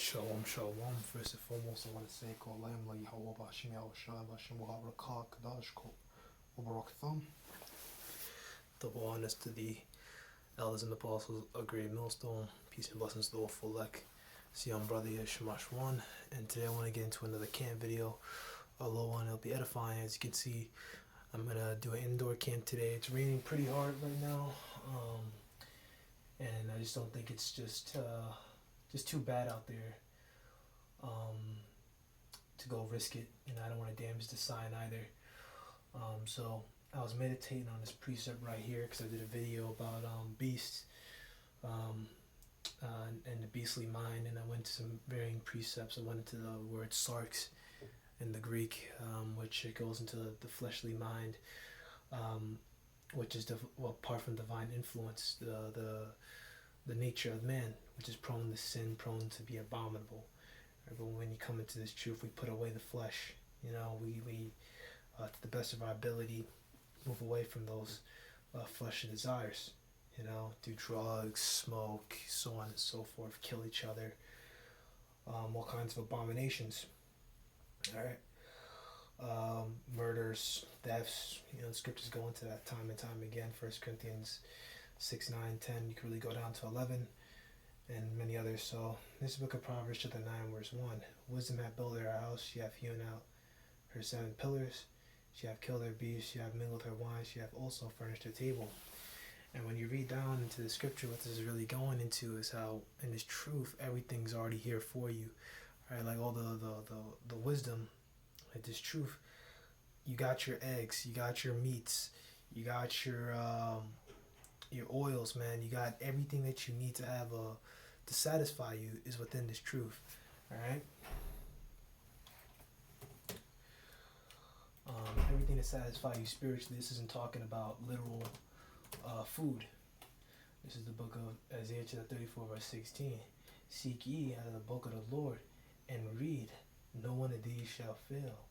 Shalom, shalom. First and foremost, I want to say, Kolayim la Yahweh Bashim Yahushua Bashim Waharakah Kadash Ko Ubaraktham. Double honors to the elders and apostles of Great Millstone. Peace and blessings to all full like. See, I'm brother here, Shamash One, and today I want to get into another camp video. A low one, it'll be edifying. As you can see, I'm gonna do an indoor camp today. It's raining pretty hard right now, and I just don't think it's just too bad out there to go risk it. You know, I don't want to damage the sign either. So I was meditating on this precept right here because I did a video about beasts and the beastly mind, and I went to some varying precepts. I went into the word sarx in the Greek, which it goes into the fleshly mind, which is apart from divine influence, the nature of man, which is prone to sin, prone to be abominable. Right? But when you come into this truth, we put away the flesh. You know, we to the best of our ability, move away from those fleshly desires. You know, do drugs, smoke, so on and so forth, kill each other, all kinds of abominations. All right, murders, thefts. You know, the scriptures go into that time and time again. 1 Corinthians 6, 9, 10. You can really go down to 11, and many others. So this book of Proverbs, chapter 9, verse 1. Wisdom hath built her house; she hath hewn out her 7 pillars. She hath killed her beasts; she hath mingled her wine; she hath also furnished her table. And when you read down into the scripture, what this is really going into is how, in this truth, everything's already here for you. Right? Like all the wisdom, like this truth, you got your eggs, you got your meats, you got your oils, man. You got everything that you need to have to satisfy you is within this truth. All right. Everything to satisfy you spiritually. This isn't talking about literal food. This is the book of Isaiah chapter 34 verse 16. Seek ye out of the book of the Lord and read. No one of these shall fail.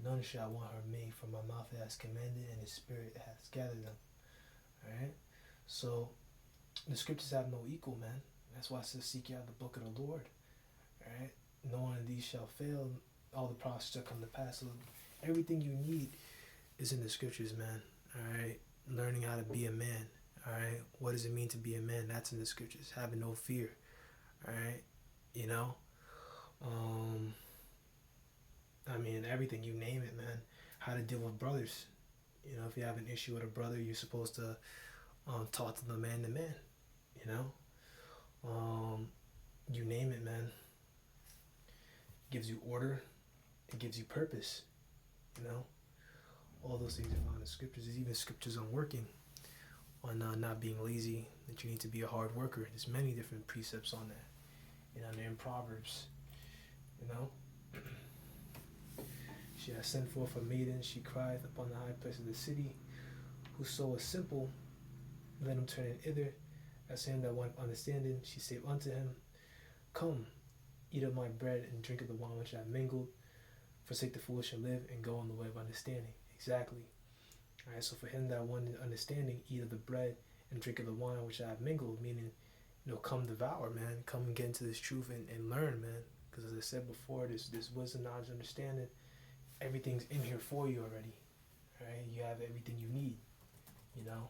None shall want her made, for my mouth has commanded and his spirit has gathered them. Alright? So the scriptures have no equal, man. That's why it says seek ye out the book of the Lord. Alright? No one of these shall fail. All the prophets shall come to pass. So everything you need is in the scriptures, man. Alright? Learning how to be a man. Alright? What does it mean to be a man? That's in the scriptures. Having no fear. Alright? You know? I mean, everything, you name it, man. How to deal with brothers. You know, if you have an issue with a brother, you're supposed to talk to the man to man. You know? You name it, man. It gives you order. It gives you purpose. You know? All those things are found in scriptures. There's even scriptures on working, on not being lazy, that you need to be a hard worker. There's many different precepts on that. You know, in Proverbs. You know? She has sent forth a maiden, she crieth upon the high place of the city. Whoso is simple, let him turn it hither. As him that want understanding, she saith unto him, Come, eat of my bread, and drink of the wine which I have mingled. Forsake the foolish and live, and go on the way of understanding. Exactly. Alright, so for him that wanted understanding, eat of the bread, and drink of the wine which I have mingled, meaning, you know, come devour, man. Come and get into this truth and learn, man. Because as I said before, this wisdom, knowledge, understanding, everything's in here for you already. Right? You have everything you need. You know?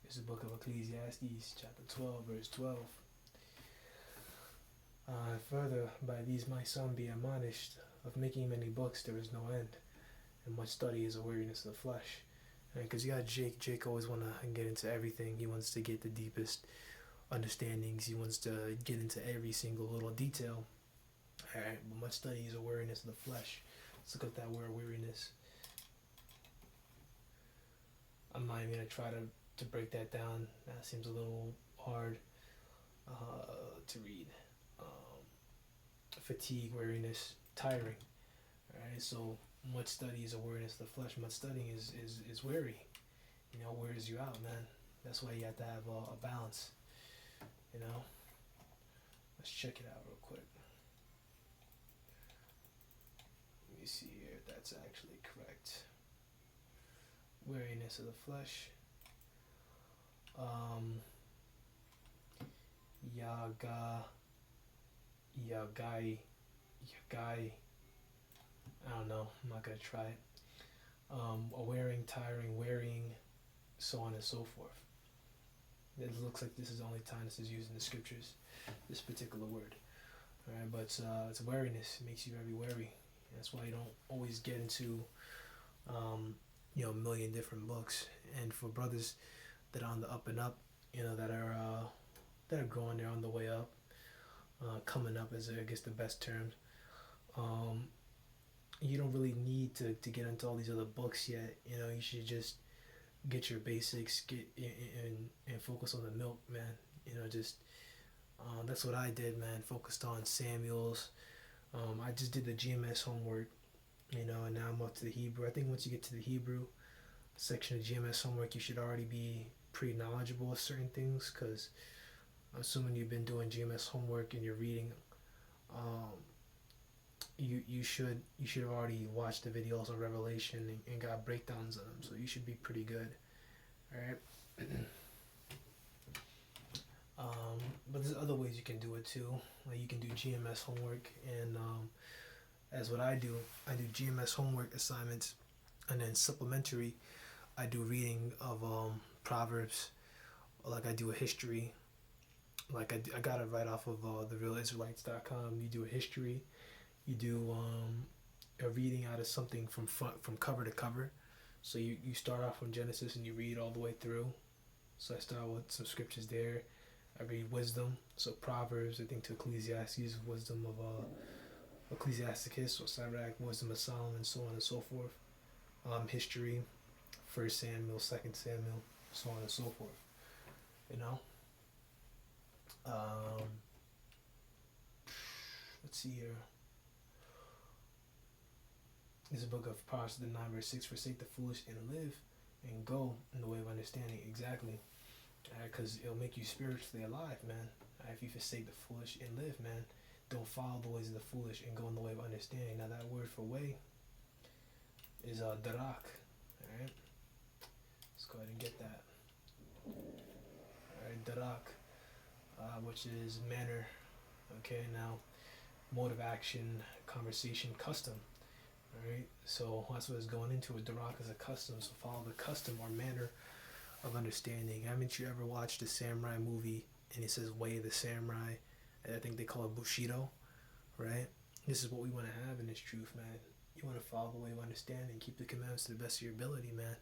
It's the book of Ecclesiastes, chapter 12, verse 12. Further, by these my son be admonished, of making many books there is no end, and much study is a weariness of the flesh. Because you got Jake. Jake always want to get into everything. He wants to get the deepest understandings. He wants to get into every single little detail. Alright, but much study is a weariness of the flesh. Let's look at that word weariness. I'm not even going to try to break that down. That seems a little hard to read. Fatigue, weariness, tiring. Alright, so much study is a weariness of the flesh. Much studying is weary. You know, wears you out, man. That's why you have to have a balance. You know? Let's check it out real quick. Let me see here if that's actually correct. Weariness of the flesh. Um, Yaga, Yagai, Yagai. I don't know. I'm not gonna try it. Wearing, tiring, wearying, so on and so forth. It looks like this is the only time this is used in the scriptures. This particular word. All right, but it's wariness. It makes you very wary. That's why you don't always get into a million different books. And for brothers that are on the up and up, that are growing, they're on the way up, coming up is I guess the best term. Um, you don't really need to get into all these other books yet. You should just get your basics, get and focus on the milk, man. Just that's what I did, man. Focused on Samuel's. I just did the GMS homework, and now I'm up to the Hebrew. I think once you get to the Hebrew section of GMS homework, you should already be pretty knowledgeable of certain things, because assuming you've been doing GMS homework and you're reading, um, you should have already watched the videos on Revelation and got breakdowns of them, so you should be pretty good. All right. But there's other ways you can do it too. Like you can do GMS homework, and as what I do GMS homework assignments, and then supplementary, I do reading of Proverbs, like I do a history. Like I got it right off of therealisraelites.com. You do a history, you do a reading out of something from cover to cover. So you start off from Genesis and you read all the way through. So I start with some scriptures there. I read wisdom, so Proverbs, I think, to Ecclesiastes, wisdom of Ecclesiasticus, or Sirach, wisdom of Solomon, so on and so forth. History, 1 Samuel, 2 Samuel, so on and so forth. Let's see here. This is a book of Proverbs, the 9 verse 6, forsake the foolish and live and go in the way of understanding. Exactly. Because it'll make you spiritually alive, man. If you forsake the foolish and live, man, don't follow the ways of the foolish and go in the way of understanding. Now that word for way is darak. Alright, let's go ahead and get that. Alright, darak, which is manner. Okay, now mode of action, conversation, custom. Alright, so that's what it's going into. Darak is a custom, so follow the custom or manner of understanding. Haven't you ever watched a samurai movie and it says Way of the Samurai? I think they call it Bushido, right? This is what we want to have in this truth, man. You want to follow the way of understanding, keep the commandments to the best of your ability, man.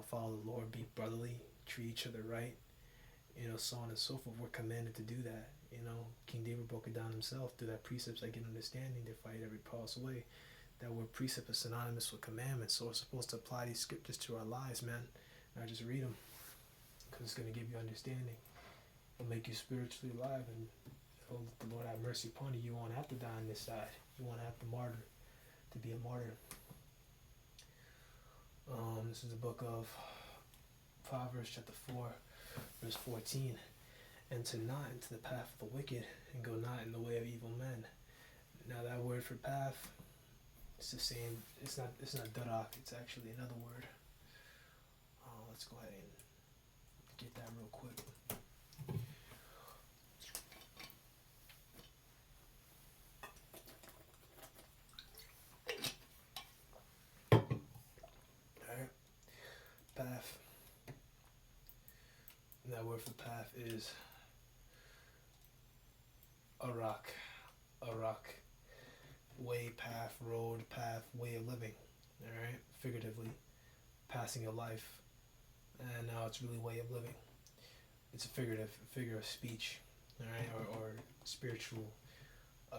Follow the Lord, be brotherly, treat each other right, so on and so forth. We're commanded to do that. King David broke it down himself. Through that precepts I get understanding, they fight every false way. That word precept is synonymous with commandments, so we're supposed to apply these scriptures to our lives, man. Not just read them, because it's going to give you understanding. It'll make you spiritually alive, and it'll let the Lord have mercy upon you. You won't have to die on this side. You won't have to be a martyr. This is the book of Proverbs, chapter 4, verse 14. Enter not into the path of the wicked, and go not in the way of evil men. Now that word for path, it's the same. It's not darak. It's actually another word. Let's go ahead and get that real quick. Alright. Path. And that word for path is arak. Arak. Way, path, road, path, way of living. Alright? Figuratively. Passing your life. And now it's really way of living. It's a figure of speech, all right, or spiritual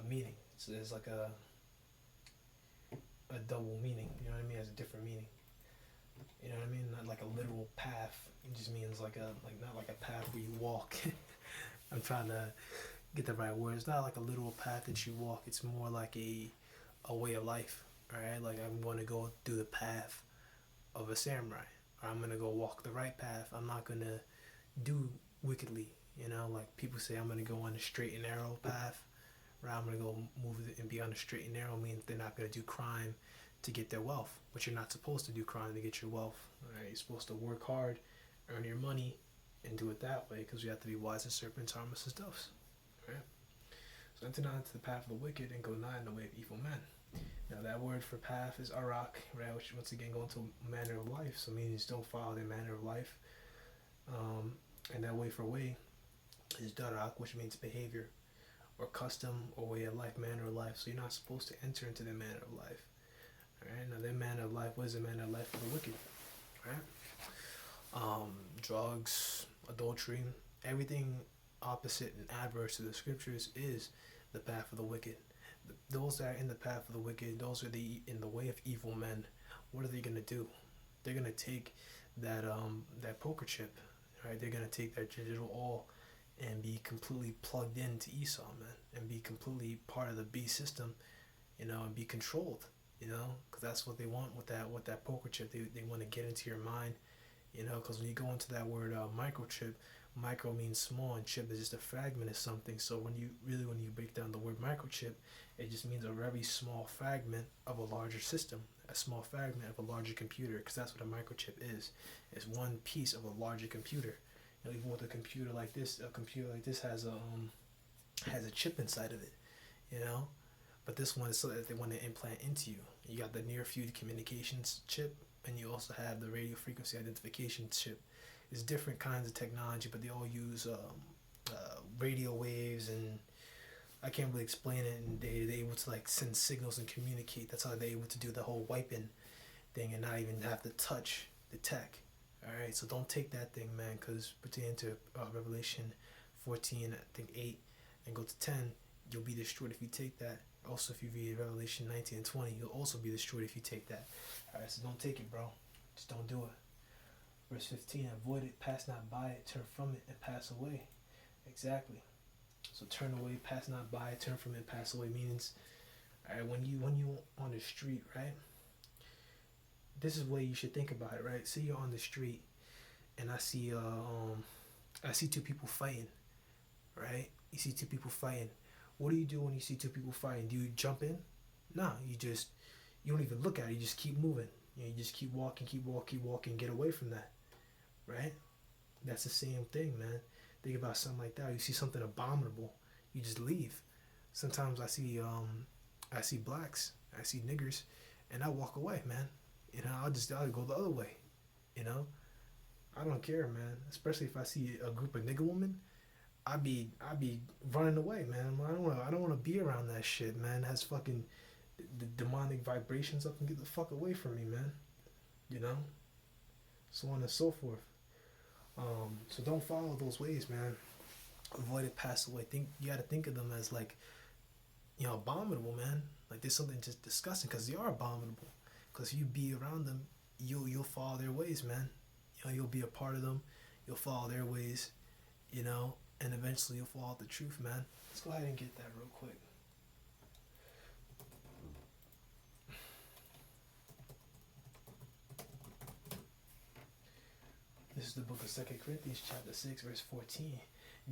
meaning. So there's like a double meaning. You know what I mean? It has a different meaning. You know what I mean? Not like a literal path. It just means not like a path where you walk. I'm trying to get the right word. It's not like a literal path that you walk. It's more like a way of life. All right, like I'm going to go through the path of a samurai. I'm going to go walk the right path. I'm not going to do wickedly, like people say I'm going to go on the straight and narrow path, or I'm going to go move and be on the straight and narrow, means they're not going to do crime to get their wealth, but you're not supposed to do crime to get your wealth. All right? You're supposed to work hard, earn your money, and do it that way, because we have to be wise as serpents, harmless as doves. Right? So enter not into the path of the wicked, and go not in the way of evil men. Now that word for path is arak, right? Which once again go into manner of life. So it means don't follow their manner of life. And that way for way is darak, which means behavior, or custom, or way of life, manner of life. So you're not supposed to enter into their manner of life. Right? Now their manner of life, what is the manner of life for the wicked? Right? Drugs, adultery, everything opposite and adverse to the scriptures is the path of the wicked. Those that are in the path of the wicked, those are in the way of evil men. What are they gonna do? They're gonna take that poker chip, right? They're gonna take that digital all and be completely plugged into Esau, man, and be completely part of the beast system, and be controlled, because that's what they want with that poker chip. They want to get into your mind, because when you go into that word microchip, micro means small and chip is just a fragment of something. So when you break down the word microchip, it just means a very small fragment of a larger system, a small fragment of a larger computer, because that's what a microchip is. It's one piece of a larger computer. Even with a computer like this has a chip inside of it, but this one is so that they want to implant into you. You got the near field communications chip, and you also have the radio frequency identification chip. It's different kinds of technology, but they all use radio waves, and I can't really explain it. And they're able to like send signals and communicate. That's how they're able to do the whole wiping thing and not even have to touch the tech. All right, so don't take that thing, man, because pertaining to Revelation 14, I think 8, and go to 10, you'll be destroyed if you take that. Also, if you read Revelation 19 and 20, you'll also be destroyed if you take that. All right, so don't take it, bro. Just don't do it. Verse 15, avoid it, pass not by it, turn from it, and pass away. Exactly. So turn away, pass not by it, turn from it, pass away means, all right, when you on the street, right? This is the way you should think about it, right? Say you're on the street, and I see two people fighting, right? You see two people fighting. What do you do when you see two people fighting? Do you jump in? No, you don't even look at it. You just keep moving. You just keep walking, get away from that, right? That's the same thing, man. Think about something like that. You see something abominable, you just leave. Sometimes I see blacks, I see niggers, and I walk away, man. I'll go the other way. I don't care, man. Especially if I see a group of nigger women, I be running away, man. I don't wanna be around that shit, man. It has fucking the demonic vibrations up and get the fuck away from me, man. So on and so forth. So don't follow those ways, man. Avoid it, pass away. You gotta think of them as like, abominable, man. Like there's something just disgusting, because they are abominable. Because if you be around them, you'll follow their ways, man. You'll be a part of them. You'll follow their ways, and eventually you'll follow the truth, man. Let's go ahead and get that real quick. This is the book of 2 Corinthians chapter 6, verse 14.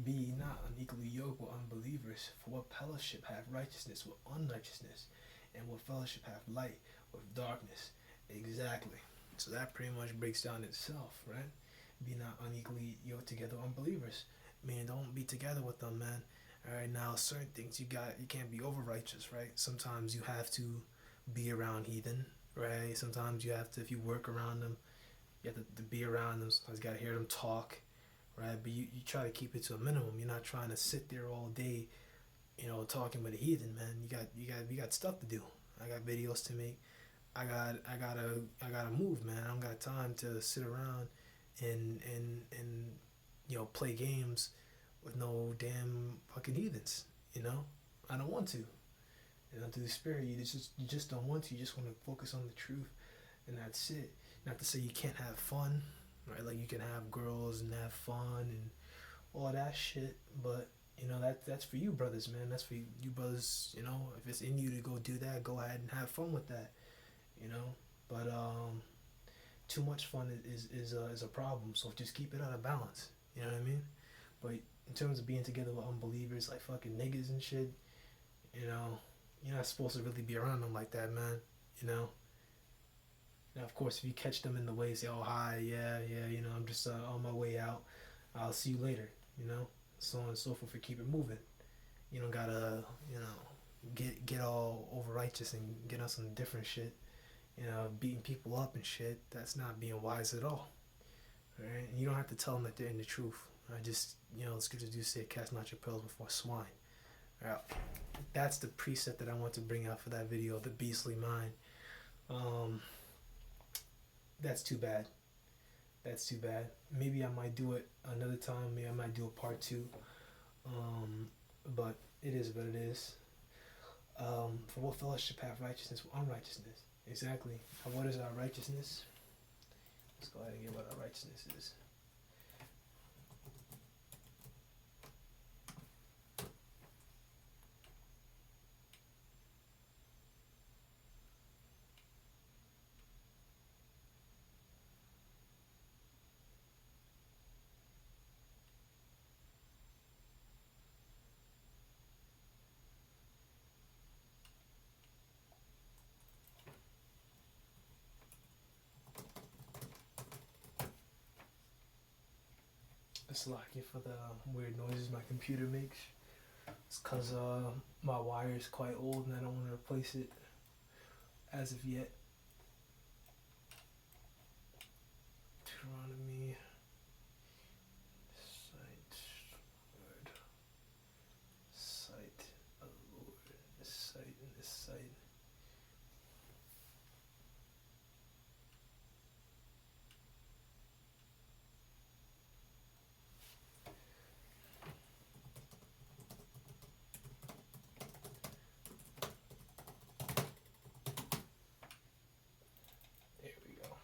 Be ye not unequally yoked with unbelievers, for what fellowship hath righteousness with unrighteousness, and what fellowship hath light with darkness? Exactly. So that pretty much breaks down itself, right? Be not unequally yoked together with unbelievers. Man, don't be together with them, man. Alright, now certain things you can't be over righteous, right? Sometimes you have to be around heathen, right? Sometimes you have to, if you work around them, you have to be around them. Sometimes you gotta hear them talk, right? But you try to keep it to a minimum. You're not trying to sit there all day, talking with a heathen, man. You got stuff to do. I got videos to make. I gotta move, man. I don't got time to sit around and play games with no damn fucking heathens. I don't want to. Through the spirit, you just don't want to. You just want to focus on the truth, and that's it. Not to say you can't have fun, right? Like you can have girls and have fun and all that shit, but that's for you brothers, man. That's for you brothers. If it's in you to go do that, go ahead and have fun with that. But too much fun is a problem. So just keep it out of balance. You know what I mean? But in terms of being together with unbelievers, like fucking niggas and shit, you're not supposed to really be around them like that, man. Now, of course, if you catch them in the way, say, "Oh, hi, yeah, I'm just on my way out. I'll see you later, you know, so on and so forth, and keep it moving. You don't gotta, you know, get all over righteous and get on some different shit, you know, beating people up and shit. That's not being wise at all. Right? And you don't have to tell them that they're in the truth. I just, you know, the scriptures do say, cast not your pearls before swine. Right? That's the precept that I want to bring out for that video, the beastly mind. That's too bad. That's too bad. Maybe I might do it another time. Maybe I might do a part two. But it is what it is. For what fellowship have righteousness with unrighteousness? Exactly. And what is our righteousness? Let's go ahead and get what our righteousness is. It's lucky for the weird noises my computer makes. It's because my wire is quite old and I don't want to replace it as of yet. Deuteronomy, sight, word, sight, Lord, this sight and this sight. There we go.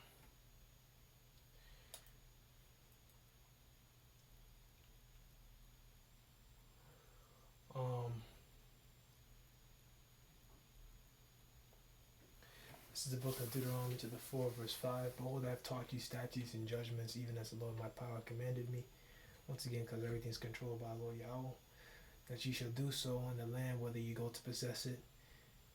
This is the book of Deuteronomy to the 4 verse 5. Behold, I have taught you statutes and judgments, even as the Lord my power commanded me. Once again, because everything is controlled by Lord Yahweh, that ye shall do so on the land, whether ye go to possess it.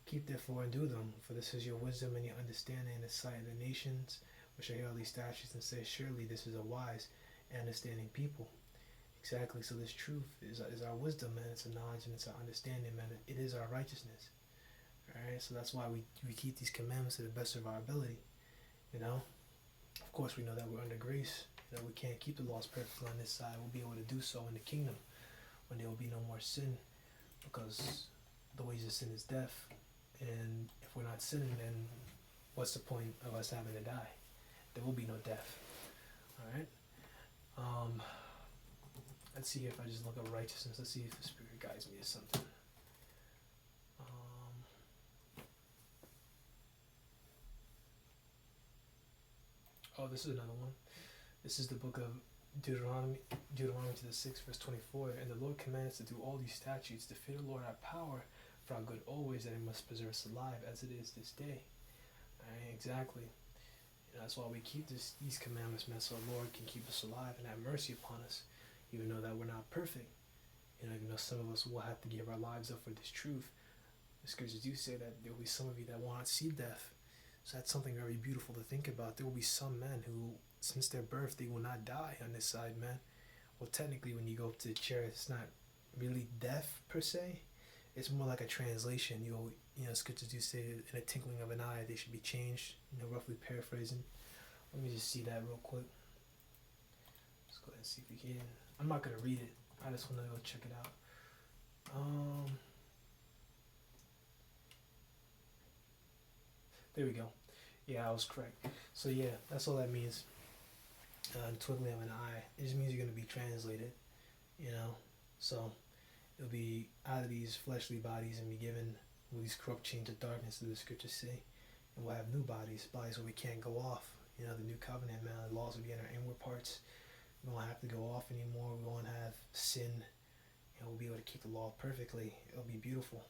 Keep therefore and do them, for this is your wisdom and your understanding in the sight of the nations, which shall hear all these statutes and say, surely this is a wise and understanding people. Exactly, so this truth is our wisdom, man. It's a knowledge and it's our understanding, man. It is our righteousness. Alright, so that's why we keep these commandments to the best of our ability. You know? Of course we know that we're under grace. You know, we can't keep the laws perfectly on this side. We'll be able to do so in the kingdom when there will be no more sin, because the wages of sin is death. And if we're not sinning, then what's the point of us having to die? There will be no death. Alright? Let's see if I just look up righteousness. Let's see if the Spirit guides me to something. Oh, this is another one. This is the book of Deuteronomy to the 6th verse 24. And the Lord commanded us to do all these statutes, to fear the Lord our power, for our good always, that He must preserve us alive as it is this day. Alright, exactly. You know, that's why we keep these commandments, man, so the Lord can keep us alive and have mercy upon us, even though that we're not perfect. You know, even though some of us will have to give our lives up for this truth. The scriptures do say that there will be some of you that will not see death. So that's something very beautiful to think about. There will be some men who, since their birth, they will not die on this side, man. Well, technically, when you go to church, it's not really death per se. It's more like a translation. You know, scriptures do say in a twinkling of an eye they should be changed. You know, roughly paraphrasing. Let me just see that real quick. Let's go ahead and see if we can. I'm not gonna read it. I just want to go check it out. There we go. Yeah, I was correct. So yeah, that's all that means. Twinkling of an eye. It just means you're going to be translated, you know. So it'll be out of these fleshly bodies and be given with these corrupt chains of darkness, as the scriptures say. And we'll have new bodies where we can't go off. You know, the new covenant, man, the laws will be in our inward parts. We won't have to go off anymore. We won't have sin. You know, we'll be able to keep the law perfectly. It'll be beautiful.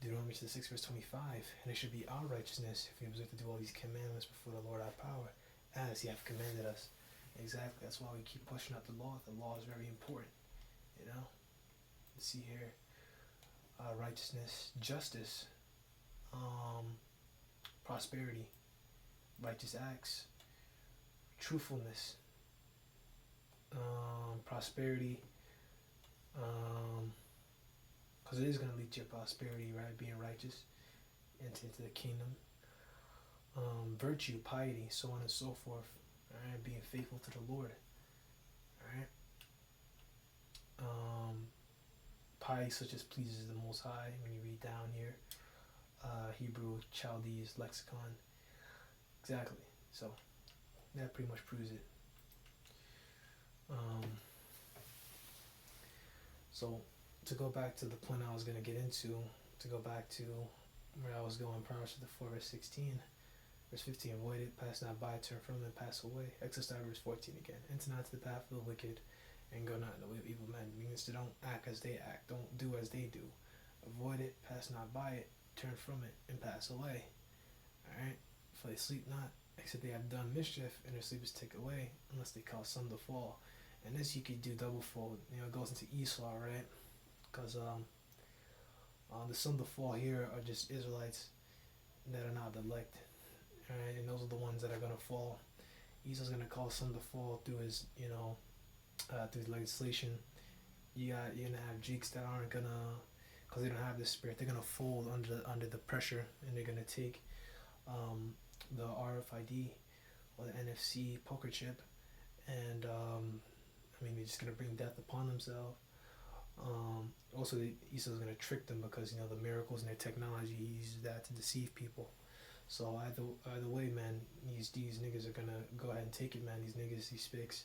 Deuteronomy 6 verse 25, and it should be our righteousness if we observe to do all these commandments before the Lord our power, as He hath commanded us. Exactly, that's why we keep pushing out the law. The law is very important, you know. Let's see here, righteousness, justice, prosperity, righteous acts, truthfulness, prosperity, because it is going to lead to your prosperity, right? Being righteous into the kingdom. Virtue, piety, so on and so forth. All right, being faithful to the Lord. All right. Piety such as pleases the Most High. When you read down here, Hebrew, Chaldees, lexicon. Exactly. So that pretty much proves it. So to go back to the point I was going to get into, to go back to where I was going prior to the 4 verse 16, verse 15, avoid it, pass not by, turn from it, pass away. Exodus 9 verse 14 again, enter not to the path of the wicked, and go not in the way of evil men. It means to don't act as they act, don't do as they do. Avoid it, pass not by it, turn from it, and pass away. Alright? For they sleep not, except they have done mischief, and their sleep is taken away, unless they cause some to fall. And this you could do double fold. It goes into Esau, right? Because the some to fall here are just Israelites that are not the elect. Alright? And those are the ones that are going to fall. Esau's going to cause some to fall through his, through his legislation. You're going to have Jeeks that aren't going to, because they don't have this spirit, they're going to fold under the pressure, and they're going to take the RFID or the NFC poker chip, and they're just going to bring death upon themselves. Also, Esau's going to trick them because the miracles and their technology, he uses that to deceive people. So either way, man, these niggas are going to go ahead and take it, man. These niggas, these spics,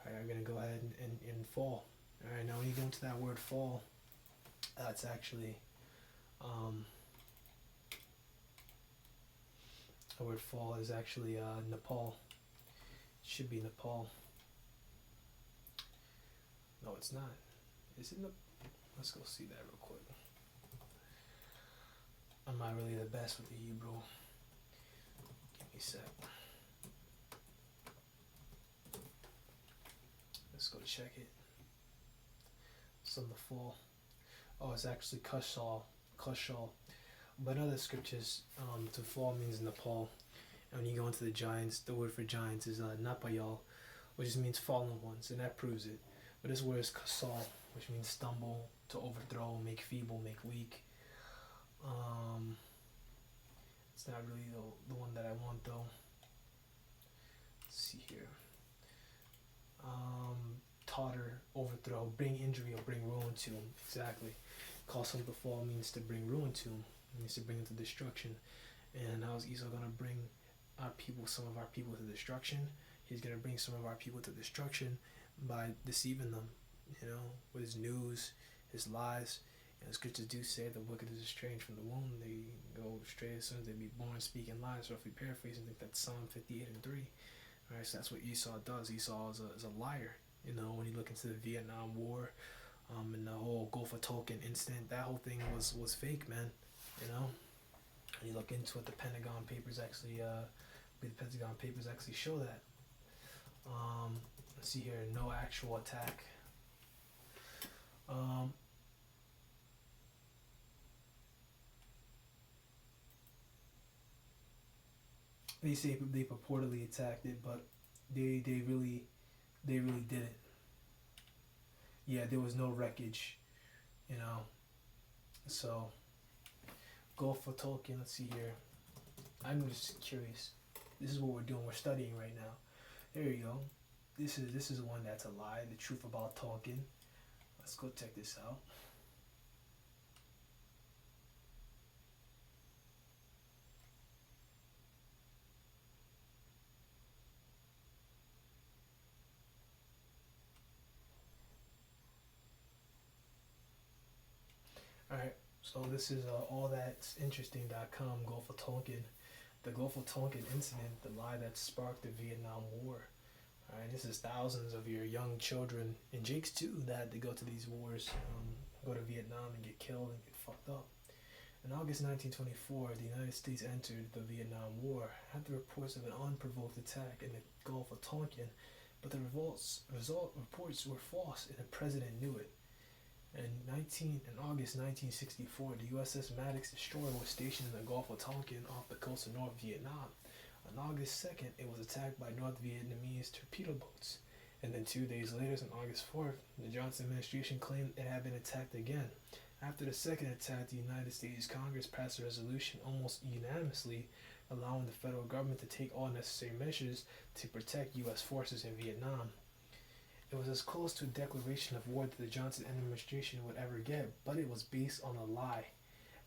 are going to go ahead and fall. Alright, now when you go into that word fall, that's actually the word fall is actually Nepal. It should be Nepal. No, it's not. Is it Nepal? Let's go see that real quick. I'm not really the best with the Hebrew. Give me a sec. Let's go check it. Some of the fall. Oh, it's actually Kushal. But in other scriptures, to fall means Nepal. And when you go into the giants, the word for giants is Napayal, which just means fallen ones, and that proves it. But this word is Kasal, which means stumble, to overthrow, make feeble, make weak. It's not really the one that I want though. Let's see here. Totter, overthrow, bring injury or bring ruin to him. Exactly. Cause him to fall means to bring ruin to him. It means to bring him to destruction. And how is Esau going to bring some of our people to destruction? He's going to bring some of our people to destruction by deceiving them, with his news, his lies. And scriptures do say the wicked is estranged from the womb. They go straight as soon as they be born speaking lies. Roughly paraphrasing, I think that's Psalm 58:3. Alright, so that's what Esau does. Esau is a liar. When you look into the Vietnam War, and the whole Gulf of Tonkin incident, that whole thing was fake, man. When you look into it, the Pentagon Papers actually, show that. Let's see here, no actual attack. They say they purportedly attacked it, but they really did it. Yeah, there was no wreckage, So, Gulf of Tonkin. Let's see here. I'm just curious. This is what we're doing. We're studying right now. There you go. This is one that's a lie. The truth about Tonkin. Let's go check this out. Alright, so this is allthat'sinteresting.com, Gulf of Tonkin. The Gulf of Tonkin incident, the lie that sparked the Vietnam War. Alright, this is thousands of your young children, and Jakes too, that had to go to these wars, go to Vietnam and get killed and get fucked up. In August 1924, the United States entered the Vietnam War after reports of an unprovoked attack in the Gulf of Tonkin, but the reports were false and the president knew it. In August 1964, the USS Maddox destroyer was stationed in the Gulf of Tonkin off the coast of North Vietnam. On August 2nd, it was attacked by North Vietnamese torpedo boats. And then 2 days later, on August 4th, the Johnson administration claimed it had been attacked again. After the second attack, the United States Congress passed a resolution almost unanimously allowing the federal government to take all necessary measures to protect U.S. forces in Vietnam. It was as close to a declaration of war that the Johnson administration would ever get, but it was based on a lie.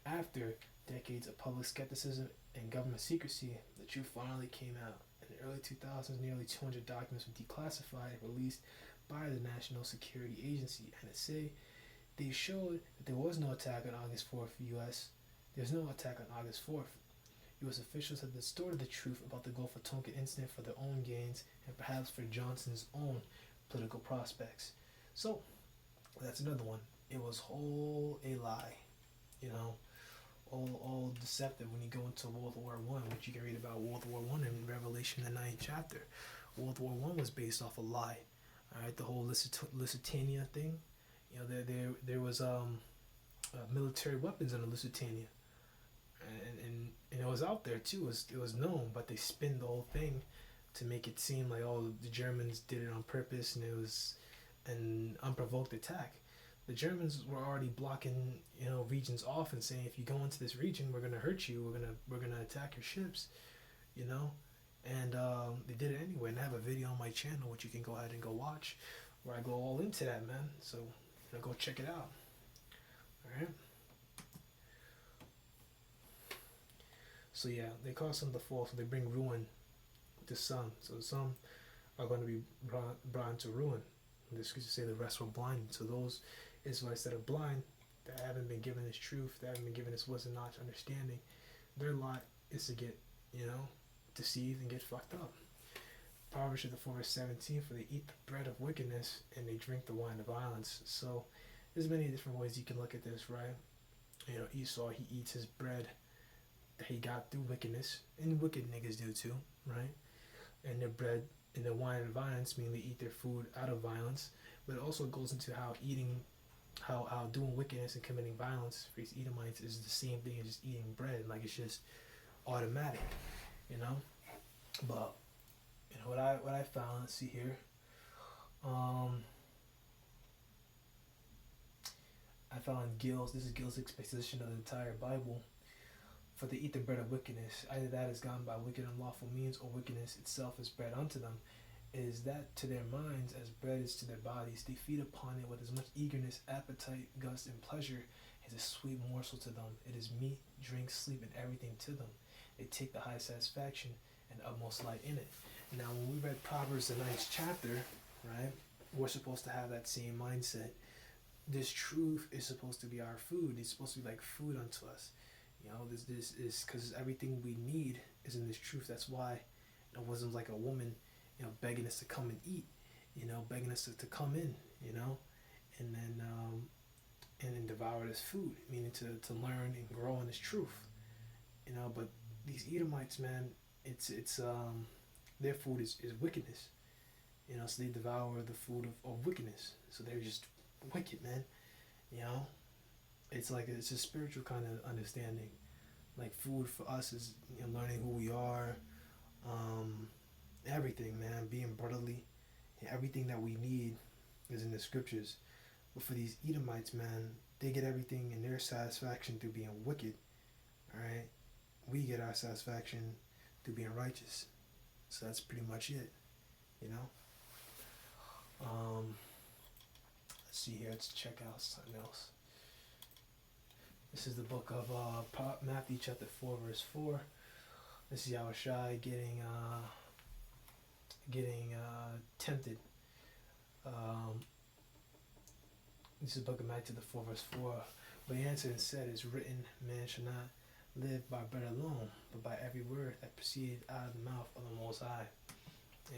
After decades of public skepticism and government secrecy, the truth finally came out. In the early 2000s, nearly 200 documents were declassified and released by the National Security Agency, NSA. They showed that there was no attack on August 4th, U.S. There's no attack on August 4th. U.S. officials had distorted the truth about the Gulf of Tonkin incident for their own gains and perhaps for Johnson's own political prospects. So, that's another one. It was whole a lie, you know, all deceptive when you go into World War One, which you can read about World War One in Revelation, the 9th chapter. World War One was based off a lie. All right, the whole Lusitania thing. You know, there was military weapons in the Lusitania, and it was out there too. It was known, but they spin the whole thing to make it seem like, oh, the Germans did it on purpose and it was an unprovoked attack. The Germans were already blocking, you know, regions off and saying, if you go into this region, we're gonna hurt you. We're gonna attack your ships, you know. And they did it anyway. And I have a video on my channel which you can go ahead and go watch, where I go all into that, man. So, you know, go check it out. All right. So yeah, they cause some to fall, so they bring ruin to some. So some are going to be brought into ruin. The scriptures say the rest were blind. So those Israelites that are blind, that haven't been given this truth, that haven't been given this wisdom, knowledge, understanding, their lot is to get, you know, deceived and get fucked up. Proverbs chapter 4 verse 17, for they eat the bread of wickedness and they drink the wine of violence. So there's many different ways you can look at this, right? You know, Esau, he eats his bread that he got through wickedness, and wicked niggas do too, right? And their bread and their wine and violence mean they eat their food out of violence, but it also goes into how doing wickedness and committing violence for these Edomites is the same thing as just eating bread. Like, it's just automatic, you know. But you know what I found. Let's see here. I found Gill's. This is Gill's exposition of the entire Bible. For they eat the bread of wickedness, either that is gone by wicked unlawful means, or wickedness itself is bread unto them. It is that to their minds as bread is to their bodies. They feed upon it with as much eagerness, appetite, gust, and pleasure as a sweet morsel to them. It is meat, drink, sleep, and everything to them. They take the high satisfaction and utmost light in it. Now, when we read Proverbs, the 9th chapter, right, we're supposed to have that same mindset. This truth is supposed to be our food. It's supposed to be like food unto us. You know, this is because everything we need is in this truth. That's why it wasn't like a woman, you know, begging us to come and eat, you know, begging us to come in, you know, and then devour this food, meaning to learn and grow in this truth, you know. But these Edomites, man, it's their food is wickedness, you know. So they devour the food of wickedness. So they're just wicked, man, you know. It's like it's a spiritual kind of understanding. Like, food for us is, you know, learning who we are, everything, man, being brotherly. Everything that we need is in the scriptures. But for these Edomites, man, they get everything in their satisfaction through being wicked. All right, we get our satisfaction through being righteous. So that's pretty much it, you know. Let's see here. Let's check out something else. This is the book of Matthew chapter 4 verse 4. This is Yahushua getting tempted. This is the book of Matthew the 4 verse 4. But he answered and said, "It is written, man shall not live by bread alone, but by every word that proceeded out of the mouth of the Most High."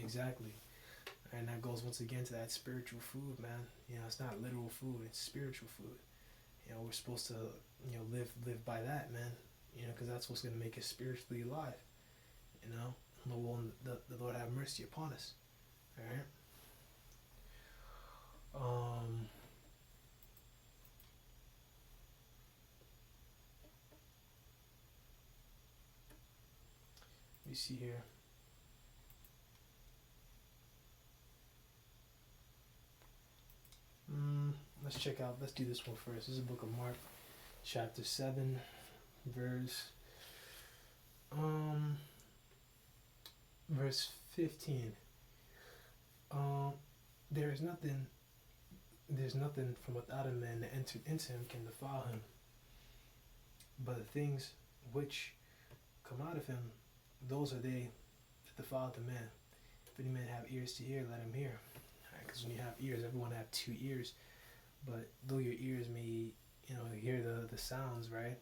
Exactly. And that goes once again to that spiritual food, man. You know, it's not literal food, it's spiritual food. You know, we're supposed to, you know, live by that, man. You know, because that's what's going to make us spiritually alive. You know, the Lord have mercy upon us. All right. Let me see here. let's do this one first. This is the book of Mark, chapter 7, verse, um, verse 15. Um, there is nothing, there's nothing from without a man that entered into him can defile him, but the things which come out of him, those are they that defile the man. If any man have ears to hear, let him hear. Because when you have ears, everyone have two ears, but though your ears may, hear the sounds, right?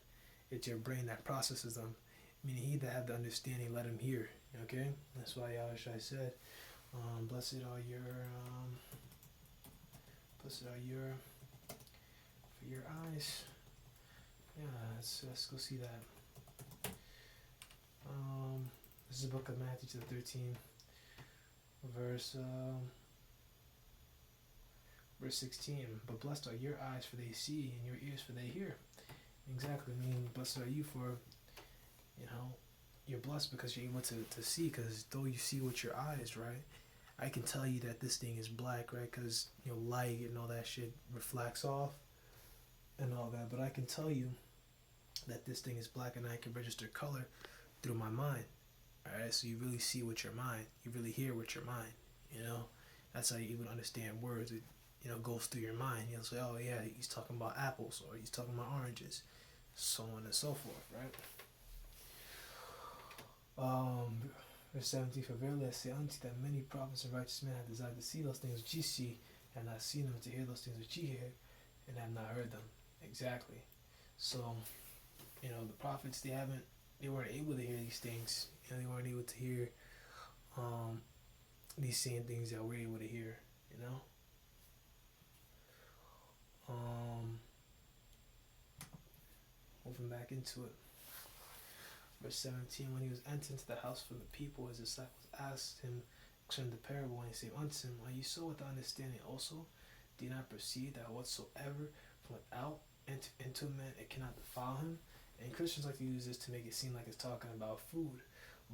It's your brain that processes them. Meaning, he that have the understanding, let him hear. Okay, that's why Yahushua said, "Blessed are your for your eyes." Yeah, let's go see that. This is the book of Matthew, chapter 13, verse 16. But blessed are your eyes, for they see, and your ears, for they hear. Exactly. I mean, blessed are you for, you're blessed because you're able to see. Because though you see with your eyes, right, I can tell you that this thing is black, right? Because light and all that shit reflects off and all that. But I can tell you that this thing is black, and I can register color through my mind. Alright, so you really see with your mind. You really hear with your mind. That's how you even understand words. It goes through your mind. You'll say, oh yeah, he's talking about apples, or he's talking about oranges, so on and so forth, right? Verse 17, for verily I say unto you that many prophets and righteous men have desired to see those things which ye see, and not seen them, to hear those things which ye hear, and have not heard them. Exactly. So, the prophets, they weren't able to hear these things. They weren't able to hear these same things that we're able to hear, Moving back into it. Verse 17, when he was entered into the house from the people, his disciples asked him concerning the parable, and he said unto him, are you so without understanding also? Do you not perceive that whatsoever from without enter into a man, it cannot defile him? And Christians like to use this to make it seem like it's talking about food.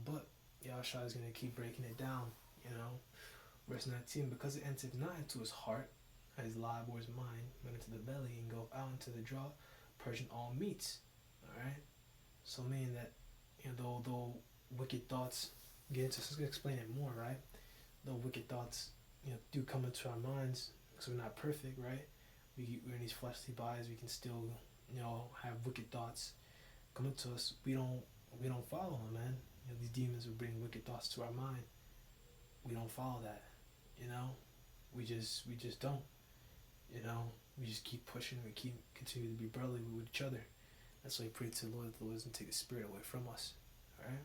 But Yahshua is going to keep breaking it down, Verse 19, because it entered not into his heart, his live or his mind, went into the belly and go out into the jaw, purging all meats. Alright? So meaning that, though wicked thoughts get into, so let's explain it more, right? Though wicked thoughts, do come into our minds, because we're not perfect, right? We're in these fleshly bodies, we can still, have wicked thoughts come into us. We don't follow them, man. These demons will bring wicked thoughts to our mind. We don't follow that, we just don't, we just keep pushing, we continue to be brotherly with each other. That's why we pray to the Lord doesn't take the spirit away from us. Alright?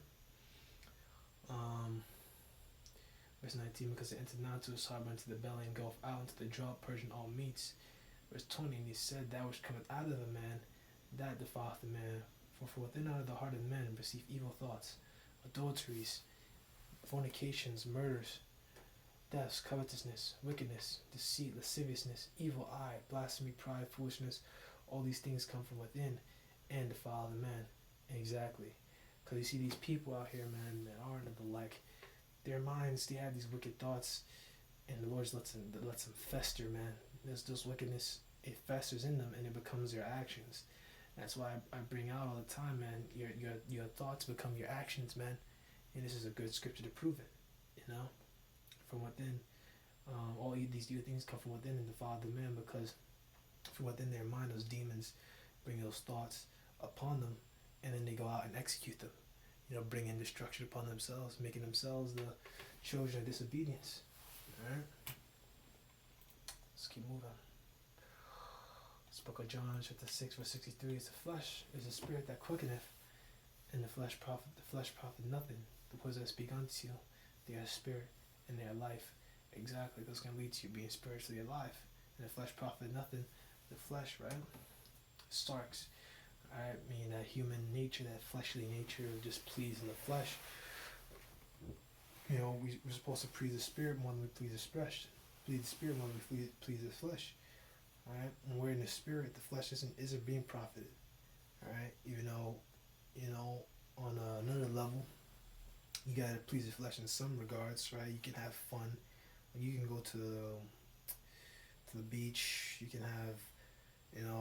Verse 19, because it entered not into his heart, but into the belly, and goeth out into the jaw, purging all meats. Verse 20, and he said, that which cometh out of a man, that defileth the man. For within out of the heart of men perceive evil thoughts, adulteries, fornications, murders, thefts, covetousness, wickedness, deceit, lasciviousness, evil eye, blasphemy, pride, foolishness. All these things come from within and defile the man. Exactly. Because you see these people out here, man, that aren't of the like. Their minds, they have these wicked thoughts, and the Lord lets them fester, man. Those wickedness, it festers in them, and it becomes their actions. That's why I bring out all the time, man. Your thoughts become your actions, man. And this is a good scripture to prove it. From within, all these evil things come from within and defile the man, because from within their mind, those demons bring those thoughts upon them, and then they go out and execute them. Bringing destruction upon themselves, making themselves the children of disobedience. Alright? Let's keep moving. This book of John, chapter 6, verse 63, is the flesh is the spirit that quickeneth, and the flesh profit nothing. The words that I speak unto you, they are spirit, and they are life. Exactly, that's going to lead to you being spiritually alive. And the flesh profit nothing. The flesh, right? Starks. Alright, meaning that human nature, that fleshly nature of just pleasing the flesh. We're supposed to please the spirit more than we please the flesh. Please the spirit more than we please the flesh. Alright, when we're in the spirit, the flesh isn't being profited. Alright, even though, on another level, you gotta please the flesh in some regards, right? You can have fun. You can go to to the beach. You can have,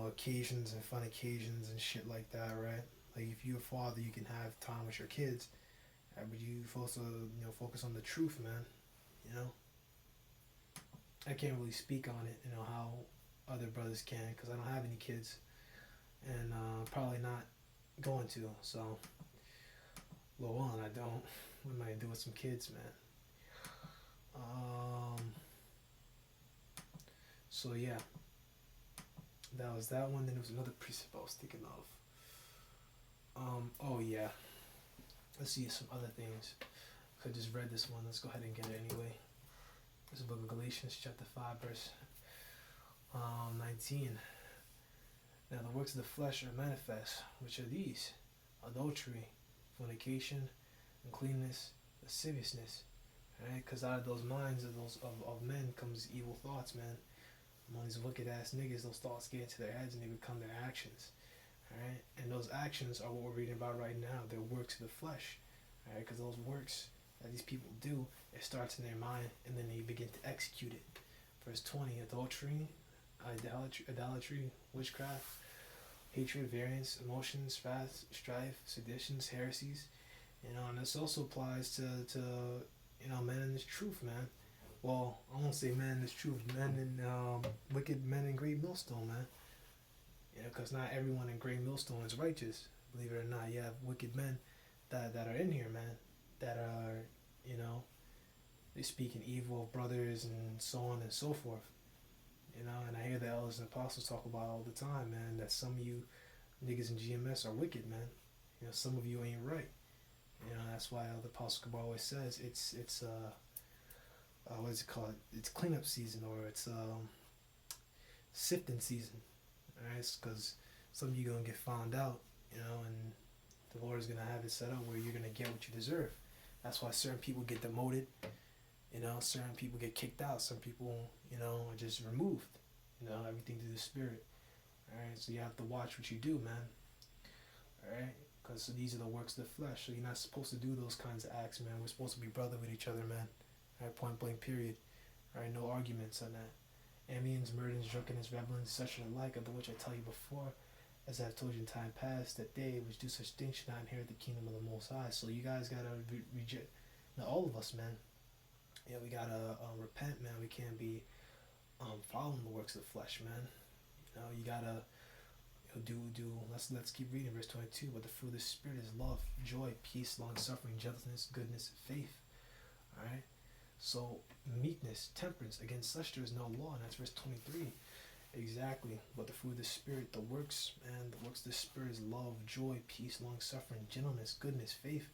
occasions and fun occasions and shit like that, right? Like if you're a father, you can have time with your kids, but you also, focus on the truth, man. You know, I can't really speak on it, how other brothers can, because I don't have any kids, and probably not going to. So, well, one, I don't. What am I gonna do with some kids, man? So yeah, that was that one. Then there was another precept I was thinking of. Oh yeah. Let's see some other things. I just read this one. Let's go ahead and get it anyway. This is the book of Galatians, chapter 5, verse 19. Now the works of the flesh are manifest, which are these: adultery, fornication, uncleanness, lasciviousness. Right? Because out of those minds of men comes evil thoughts, man. Among these wicked ass niggas, those thoughts get into their heads and they become their actions. Right? And those actions are what we're reading about right now. They're works of the flesh. Right? Because those works that these people do, it starts in their mind and then they begin to execute it. Verse 20, adultery, idolatry, witchcraft, hatred, variance, emotions, wrath, strife, seditions, heresies. And this also applies to men in this truth, man. Well, I won't say men in this truth, men in wicked men in Great Millstone, man. Because not everyone in Great Millstone is righteous. Believe it or not, you have wicked men that are in here, man, that are, they speak in evil of brothers and so on and so forth. And I hear the elders and apostles talk about all the time, man, that some of you niggas in GMS are wicked, man. Some of you ain't right. That's why the Apostle Kabbalah always says it's what is it called? It's cleanup season, or it's sifting season. Alright, because some of you gonna get found out, and the Lord is gonna have it set up where you're gonna get what you deserve. That's why certain people get demoted, certain people get kicked out, some people, are just removed. Everything through the Spirit. Alright, so you have to watch what you do, man. Alright? Because these are the works of the flesh. So you're not supposed to do those kinds of acts, man. We're supposed to be brother with each other, man. Alright, point blank, period. Alright, no arguments on that. Ambience, murderings, drunkenness, revelings, such and the like, of which I tell you before, as I have told you in time past, that they which do such things should not inherit the kingdom of the Most High. So you guys gotta reject. Now, all of us, man. We gotta repent, man. We can't be following the works of the flesh, man. You gotta let's keep reading verse 22. But the fruit of the Spirit is love, joy, peace, long suffering, gentleness, goodness, faith. Alright? So meekness, temperance, against such there is no law, and that's verse 23. Exactly. But the fruit of the Spirit, the works of the Spirit is love, joy, peace, long suffering, gentleness, goodness, faith.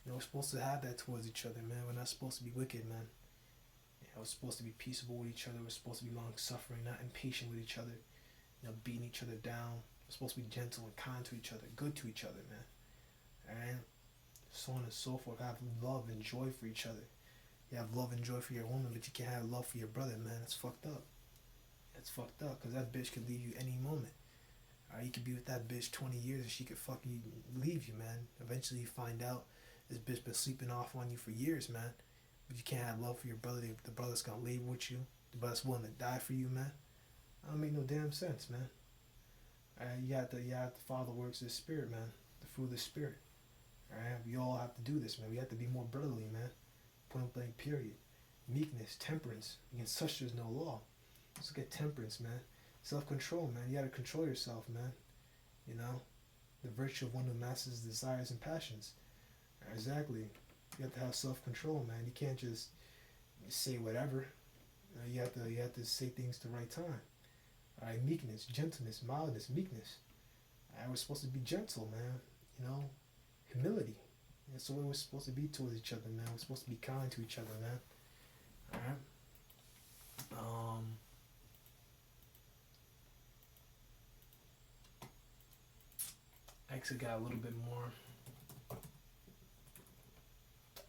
We're supposed to have that towards each other, man. We're not supposed to be wicked, man. We're supposed to be peaceable with each other. We're supposed to be long suffering, not impatient with each other. Beating each other down. We're supposed to be gentle and kind to each other, good to each other, man. Alright? So on and so forth. Have love and joy for each other. You have love and joy for your woman, but you can't have love for your brother, man. That's fucked up. That's fucked up, because that bitch could leave you any moment. Alright, you could be with that bitch 20 years and she could fucking leave you, man. Eventually you find out this bitch been sleeping off on you for years, man. But you can't have love for your brother. The brother's gonna leave with you. The brother's willing to die for you, man. That don't make no damn sense, man. Alright, you have to follow the works of the Spirit, man. The fruit of the Spirit. Alright, we all have to do this, man. We have to be more brotherly, man. Point blank, period. Meekness, temperance. Against such there's no law. Let's look at temperance, man. Self-control, man. You gotta control yourself, man. The virtue of one who masters desires and passions. Exactly. You have to have self-control, man. You can't just say whatever. You have to say things at the right time. Alright, meekness, gentleness, mildness, meekness. Alright, we're supposed to be gentle, man. Humility. That's the way we're supposed to be towards each other, man. We're supposed to be kind to each other, man. Alright. I actually got a little bit more.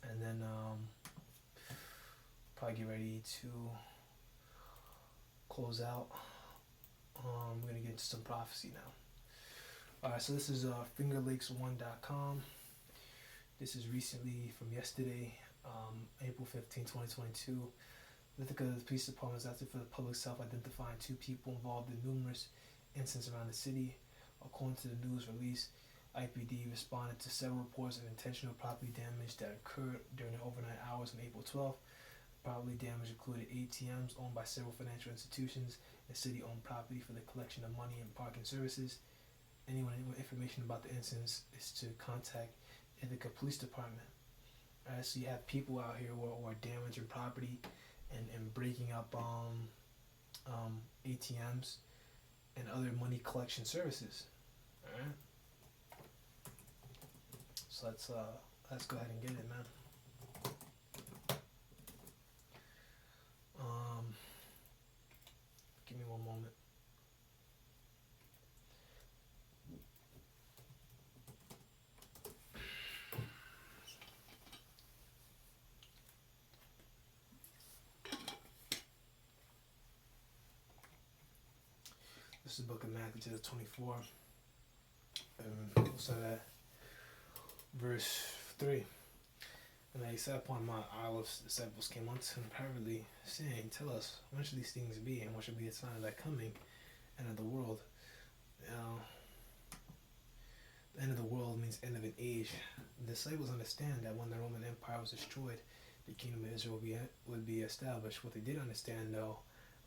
And then probably get ready to close out. We're gonna get into some prophecy now. Alright, so this is fingerlakes1.com. This is recently from yesterday, April 15, 2022. Ithaca Police Department was after for the public self-identifying two people involved in numerous incidents around the city. According to the news release, IPD responded to several reports of intentional property damage that occurred during the overnight hours on April 12th. Property damage included ATMs owned by several financial institutions and city-owned property for the collection of money and parking services. Anyone with information about the incidents is to contact Ithaca Police Department. Alright, so you have people out here who are damaging property and breaking up ATMs and other money collection services. Alright, so let's go ahead and get it, man. Give me one moment. This is the book of Matthew, chapter 24. We'll start at verse 3. And they sat upon Mount Olives, the disciples came unto him privately, saying, Tell us, when shall these things be, and what shall be the sign of thy coming, and of the world? Now, the end of the world means end of an age. The disciples understand that when the Roman Empire was destroyed, the kingdom of Israel would be established. What they did understand, though,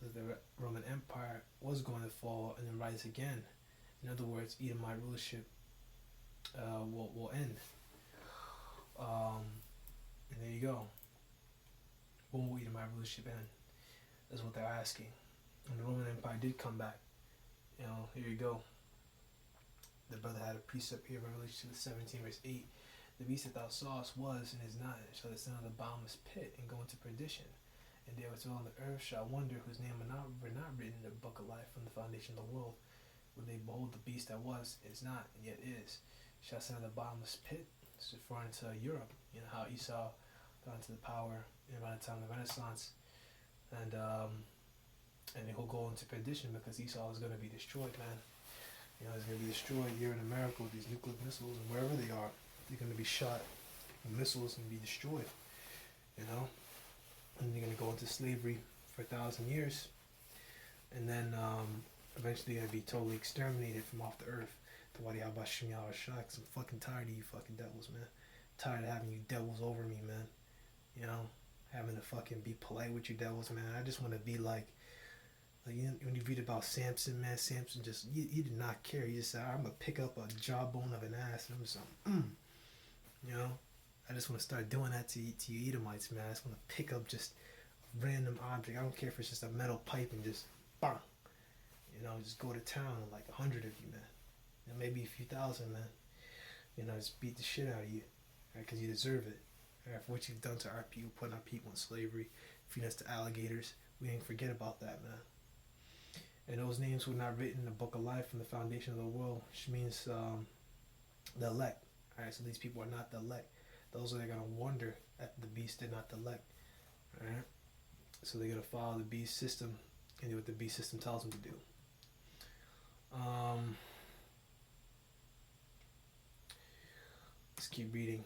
was that the Roman Empire was going to fall and then rise again. In other words, Edomite rulership will end. And there you go. When will Edomite rulership end? That's what they're asking. And the Roman Empire did come back. Here you go. The brother had a precept here, Revelation 17, verse 8. The beast that thou sawest was and is not, and shall descend of the bottomless pit and go into perdition. And they which dwell on the earth shall wonder, whose name were not written in the book of life from the foundation of the world. When they behold the beast that was, is not, and yet is, shall ascend of the bottomless pit. It's referring to Europe. You know how Esau got into the power around the time of the Renaissance, and he'll go into perdition because Esau is going to be destroyed, man. He's going to be destroyed here in America with these nuclear missiles, and wherever they are, they're going to be shot with missiles and be destroyed. And they're going to go into slavery for 1,000 years, and then eventually they're going to be totally exterminated from off the earth. I'm fucking tired of you fucking devils, man. Tired of having you devils over me, man. Having to fucking be polite with you devils, man. I just want to be like when you read about Samson, man, Samson just, he did not care. He just said, I'm going to pick up a jawbone of an ass. And I'm just like, I just want to start doing that to you Edomites, man. I just want to pick up just a random object. I don't care if it's just a metal pipe and just, bang. Just go to town on like 100 of you, man. And maybe a few thousand, man. Just beat the shit out of you. Right? Because you deserve it. Right? For what you've done to our people, putting our people in slavery, feeding us to alligators. We ain't forget about that, man. And those names were not written in the book of life from the foundation of the world, which means the elect. Alright, so these people are not the elect. Those are going to wonder at the beast, they're not the elect. Alright? So they're going to follow the beast system and do what the beast system tells them to do. Let's keep reading.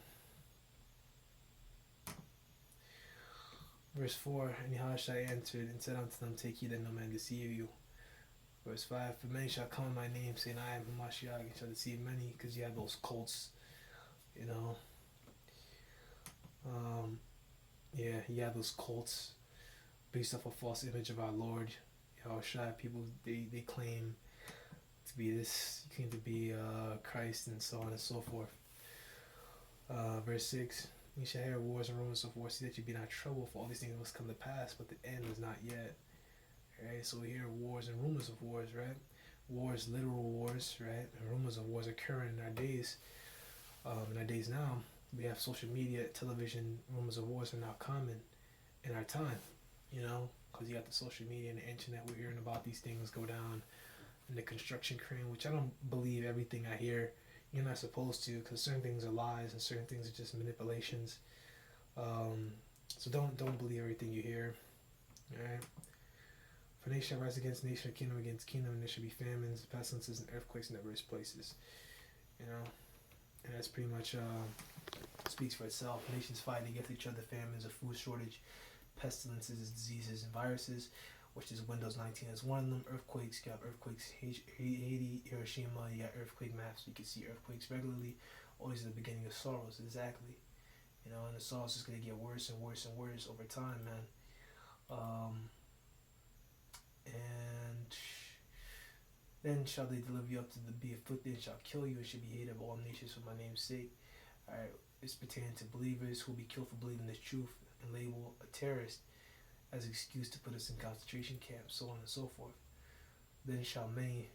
Verse 4, And Yahushua answered and said unto them, Take heed that no man deceive you. Verse 5, For many shall come in my name, saying, I am Hamashiach, and shall deceive many, because you have those cults, you have those cults based off a false image of our Lord Yahushua. People, they claim to be this, claim to be Christ, and so on and so forth. Verse 6, You shall hear wars and rumors of wars, see that you be not troubled, for all these things must come to pass, but the end is not yet. Right? So we hear wars and rumors of wars, right? Wars, literal wars, right? And rumors of wars occurring in our days. In our days now, we have social media, television, rumors of wars are now common in our time, because you got the social media and the internet. We're hearing about these things go down in the construction crane, which I don't believe everything I hear. You're not supposed to, because certain things are lies and certain things are just manipulations. So don't believe everything you hear. Alright? For nation shall rise against nation, kingdom against kingdom, and there shall be famines, pestilences, and earthquakes in various places. And that's pretty much speaks for itself. Nations fighting against each other, famines, a food shortage, pestilences, diseases, and viruses, which is Windows 19 is one of them. Earthquakes, you got earthquakes, Haiti, Hiroshima, you got earthquake maps, you can see earthquakes regularly. Always the beginning of sorrows, exactly. And the sorrows is going to get worse and worse and worse over time, man. And then shall they deliver you up to be afflicted, and shall kill you, and shall be hated of all nations for my name's sake. Alright, it's pertaining to believers who will be killed for believing the truth and label a terrorist as an excuse to put us in concentration camps, so on and so forth. Then shall many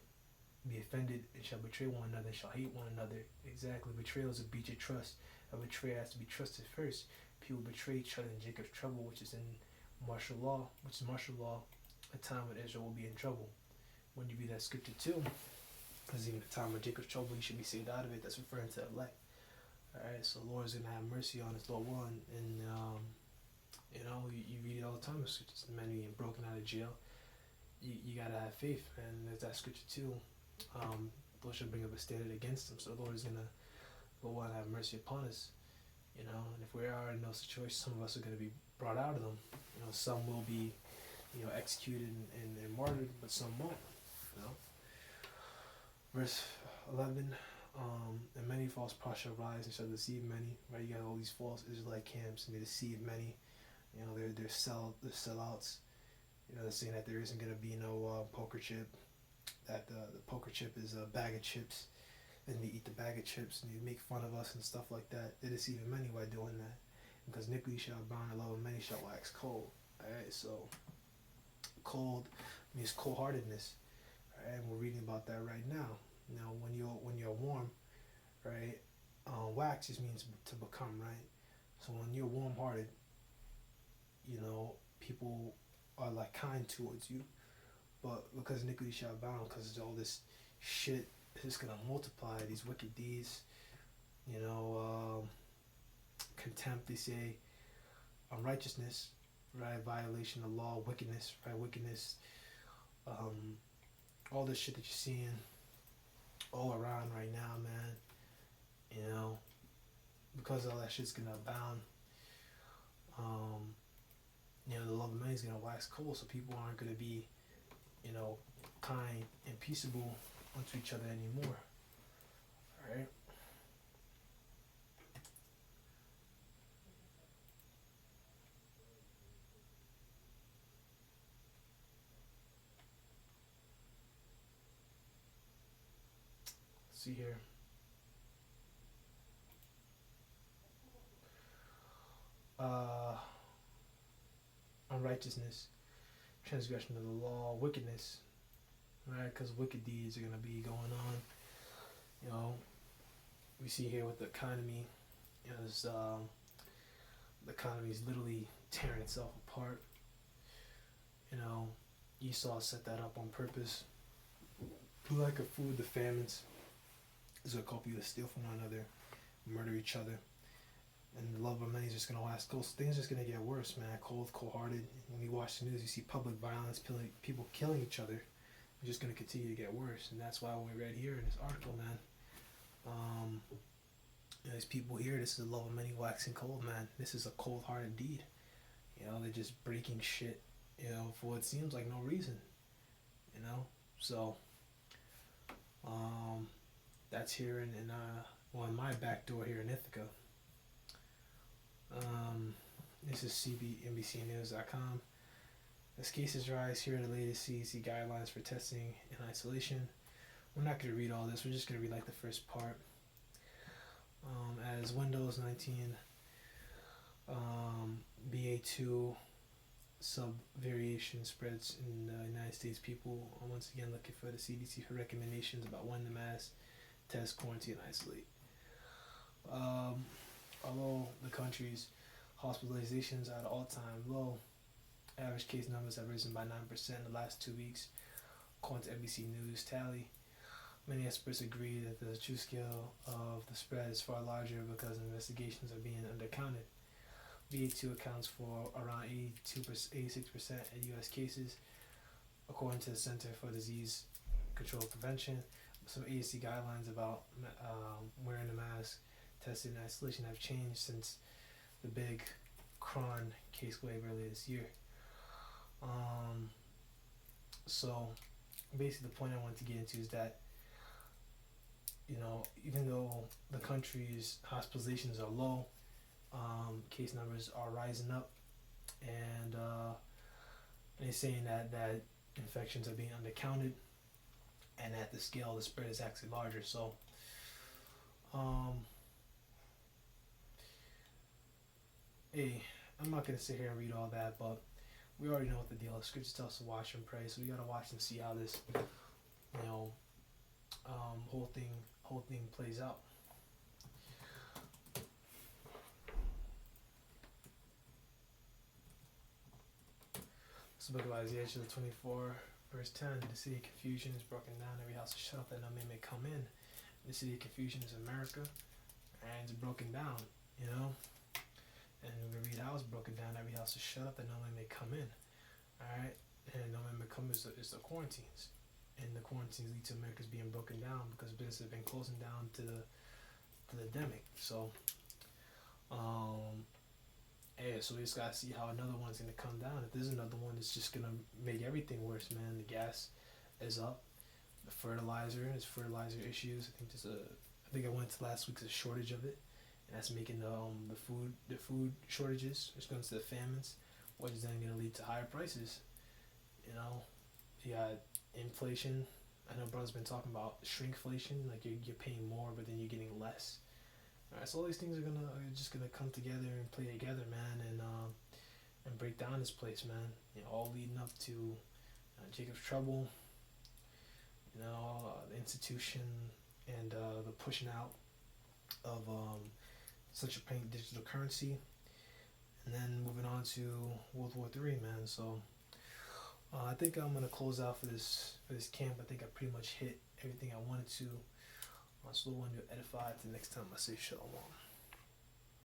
be offended and shall betray one another and shall hate one another. Exactly. Betrayal is a breach of trust. A betrayer has to be trusted first. People betray each other in Jacob's trouble, which is in martial law, a time when Israel will be in trouble. When you read that scripture too, because even the time of Jacob's trouble, you should be saved out of it. That's referring to elect. Alright, so the Lord is going to have mercy on us, Lord willing. And, you read it all the time. It's just the men being broken out of jail. You got to have faith, and there's that scripture too. The Lord should bring up a standard against them. So the Lord is going to go on and have mercy upon us. And if we are in those situations, some of us are going to be brought out of them. Some will be, executed and martyred, but some won't. Verse 11, and many false prophets shall rise and shall deceive many. Right, you got all these false Israelite camps, and they deceive many. They're sellouts. They're saying that there isn't going to be no poker chip. That the poker chip is a bag of chips, and they eat the bag of chips, and they make fun of us and stuff like that. They're deceiving many by doing that. Because iniquity shall abound, and love of many shall wax cold. Alright, so cold means cold-heartedness. Right, and we're reading about that right now. When you're warm, right? Wax just means to become, right? So when you're warm-hearted, people are like kind towards you. But because iniquity shall abound, because all this shit is just gonna multiply, these wicked deeds, contempt, they say, unrighteousness, right? Violation of law, wickedness, right? Wickedness, all this shit that you're seeing all around right now, man. Because all that shit's gonna abound. The love of many is gonna wax cold, so people aren't gonna be, kind and peaceable unto each other anymore. Alright? See here. Unrighteousness, transgression of the law, wickedness, right? Because wicked deeds are going to be going on. We see here with the economy, the economy is literally tearing itself apart. Esau set that up on purpose. The lack of food, the famines, is going to cause people to steal from one another, murder each other. And the love of many is just going to last cold. So things are just going to get worse, man. Cold-hearted. When you watch the news, you see public violence, people killing each other. It's just going to continue to get worse. And that's why we read here in this article, man. There's people here, this is the love of many waxing cold, man. This is a cold-hearted deed. They're just breaking shit, for what seems like no reason. So, that's here in my back door here in Ithaca. This is NBCnews.com. As cases rise, here are the latest CDC guidelines for testing and isolation. We're not going to read all this. We're just going to read like the first part. As Windows 19 BA2 subvariation spreads in the United States, people are once again looking for the CDC for recommendations about when to mask, test, quarantine, and isolate. Although the country's hospitalizations are at an all-time low, average case numbers have risen by 9% in the last 2 weeks, according to NBC News tally. Many experts agree that the true scale of the spread is far larger because investigations are being undercounted. BA2 accounts for around 86% of U.S. cases, according to the Center for Disease Control and Prevention. Some agency guidelines about wearing a mask, testing, and isolation have changed since the big Omicron case wave earlier this year. Um, so basically, the point I wanted to get into is that, even though the country's hospitalizations are low, case numbers are rising up, and they're saying that infections are being undercounted, and at the scale, the spread is actually larger. So, um, hey, I'm not gonna sit here and read all that, but we already know what the deal is. Scripture tells us to watch and pray, so we gotta watch and see how this, you know, whole thing plays out. So, book of Isaiah, chapter 24, verse 10. The city of confusion is broken down; every house is shut up, that no man may come in. The city of confusion is America, and it's broken down. You know, and we read how it's broken down. Every house is shut up, that no man may come in. All right, and no man may come is the quarantines, and the quarantines lead to America's being broken down because business has been closing down to the pandemic. So, yeah, so we just gotta see how another one's gonna come down. If there's another one, it's just gonna make everything worse, man. The gas is up. The fertilizer issues. I think I went to last week's a shortage of it, and that's making the food shortages. It's going to the famines, which is then going to lead to higher prices. You know, you got inflation. I know brother's been talking about shrinkflation, like you're paying more, but then you're getting less. All right, so all these things are just gonna come together and play together, man, and break down this place, man. All leading up to Jacob's trouble. The institution and the pushing out of central bank digital currency, and then moving on to World War III, man. So I think I'm gonna close out for this camp. I think I pretty much hit everything I wanted to. So I want to edify. Till next time I say shalom.